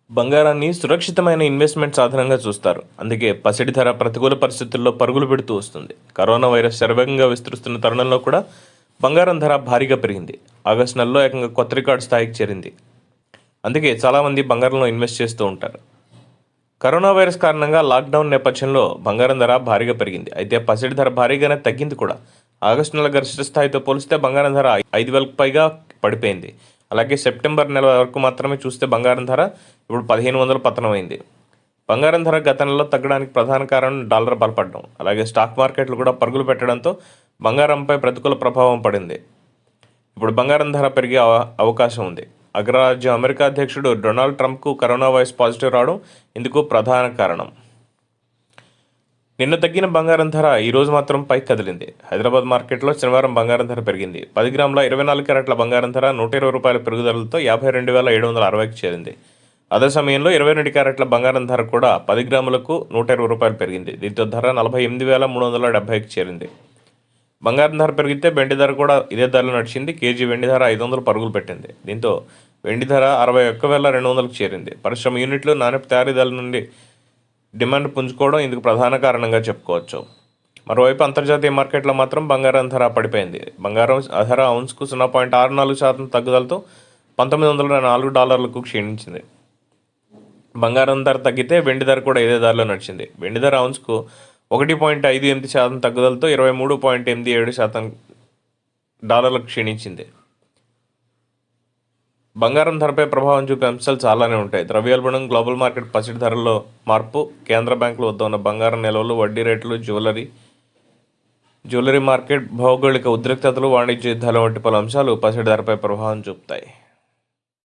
బంగారాన్ని సురక్షితమైన ఇన్వెస్ట్మెంట్ సాధనంగా చూస్తారు. అందుకే పసిడి ధర ప్రతికూల పరిస్థితుల్లో పరుగులు పెడుతూ వస్తుంది. కరోనా వైరస్ శరవేగంగా విస్తరిస్తున్న తరుణంలో కూడా బంగారం ధర భారీగా పెరిగింది. ఆగస్టు నెలలో ఏకంగా కొత్త రికార్డు స్థాయికి చేరింది. అందుకే చాలామంది బంగారంలో ఇన్వెస్ట్ చేస్తూ ఉంటారు. కరోనా వైరస్ కారణంగా లాక్డౌన్ నేపథ్యంలో బంగారం ధర భారీగా పెరిగింది. అయితే పసిడి ధర భారీగానే తగ్గింది కూడా. ఆగస్టు నెల గరిష్ట స్థాయితో పోలిస్తే బంగారం ధర 5,000కు పైగా పడిపోయింది. అలాగే సెప్టెంబర్ నెల వరకు మాత్రమే చూస్తే బంగారం ధర ఇప్పుడు 1,500 పతనమైంది. బంగారం ధర గత నెలలో తగ్గడానికి ప్రధాన కారణం డాలర్ బలపడడం, అలాగే స్టాక్ మార్కెట్లు కూడా పరుగులు పెట్టడంతో బంగారంపై ప్రతికూల ప్రభావం పడింది. ఇప్పుడు బంగారం ధర పెరిగే అవకాశం ఉంది. అగ్రరాజ్యం అమెరికా అధ్యక్షుడు డొనాల్డ్ ట్రంప్కు కరోనా వైరస్ పాజిటివ్ రావడం ఇందుకు ప్రధాన కారణం. నిన్న తగ్గిన బంగారం ధర ఈరోజు మాత్రం పైకి కదిలింది. హైదరాబాద్ మార్కెట్లో శనివారం బంగారం ధర పెరిగింది. 10 గ్రాముల 24 క్యారెట్ల బంగారం ధర 120 రూపాయల పెరుగుదలతో 52,760కి చేరింది. అదే సమయంలో 22 క్యారెట్ల బంగారం ధర కూడా 10 గ్రాములకు 120 రూపాయలు పెరిగింది. దీంతో ధర 48,370కి చేరింది. బంగారం ధర పెరిగితే వెండి ధర కూడా ఇదే ధరలో నడిచింది. కేజీ వెండి ధర 500 పరుగులు పెట్టింది. దీంతో వెండి ధర 61,200కు చేరింది. పరిశ్రమ యూనిట్లు నాణ్యత తయారీదారుల నుండి డిమాండ్ పుంజుకోవడం ఇందుకు ప్రధాన కారణంగా చెప్పుకోవచ్చు. మరోవైపు అంతర్జాతీయ మార్కెట్లో మాత్రం బంగారం ధర పడిపోయింది. బంగారం ధర ఔన్స్కు 0.64% తగ్గుదలతో $1,904కు క్షీణించింది. బంగారం ధర తగ్గితే వెండి ధర కూడా ఇదే ధరలో నడిచింది. వెండి ధర ఔన్స్కు 1.58% తగ్గుదలతో $23.87 క్షీణించింది. బంగారం ధరపై ప్రభావం చూపే అంశాలు చాలానే ఉంటాయి. ద్రవ్యోల్బణం, గ్లోబల్ మార్కెట్, పసిడి ధరల్లో మార్పు, కేంద్ర బ్యాంకుల వద్ద ఉన్న బంగారం నిల్వలు, వడ్డీ రేట్లు, జ్యువెలరీ మార్కెట్, భౌగోళిక ఉద్రిక్తతలు, వాణిజ్య యుద్ధాలు వంటి పలు అంశాలు పసిడి ధరపై ప్రభావం చూపుతాయి.